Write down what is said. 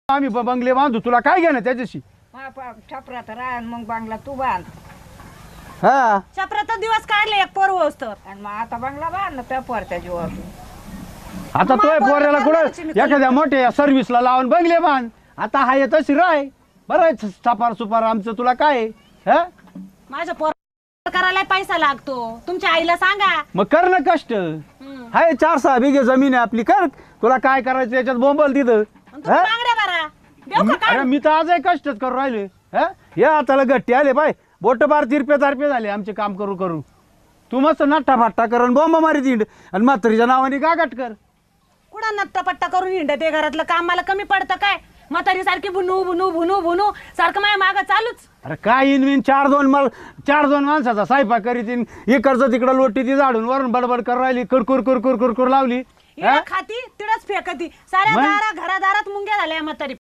आम्ही बंगले बांधू, तुला काय घेणं त्याच्याशी? छपरात राह मग बांगला तू बांध. हा छपराचा दिवस काढले एक पोर वस्तर आणि मग आता बांगला बांध ना त्या पोरच्या जीवावर. आता तोय पोऱ्याला कुठं एखाद्या मोठ्या सर्व्हिसला लावून बंगले बांध. आता हा येत राय बरं सपार सुपार आमचं तुला काय हा? माझ्या पोर करायला पैसा लागतो, तुमच्या आईला सांगा. मग कर ना कष्ट. हाय 4-6 बिघे जमीन आहे आपली, कर. तुला काय करायचं याच्यात बोंबल तिथं. तुम्ही बांगड्या भरा देऊ का अरे काढून? मी तर आजही कष्टच करू राहिले. हा या हाताला गट्टी आले बाय, बोट बार तिरपे तारपे झाले आमचे काम करू करू. तू मस्त नट्टा फाट्टा कर बोंबा मारी तिंड आणि म्हातारीच्या नावाने गागाट कर. कुठं नट्टा पट्टा करून हिंडत ते घरातलं काम मला कमी पडतं काय? म्हातारी सारखी भुनू भुनू भुनू भुनू सारखं माझ्या मागं चालूच. अरे काय इनविन 4-2 माणसाचा स्वयंपाक करीत इकडचं तिकडं लोटी ती झाडून वरून बडबड कर राहिली, कुरकुर कुरकुर कुरकुर लावली. हिला खाती तिडच फेकती साऱ्या मग? घरादारात मुंग्या झाल्या म्हातारी.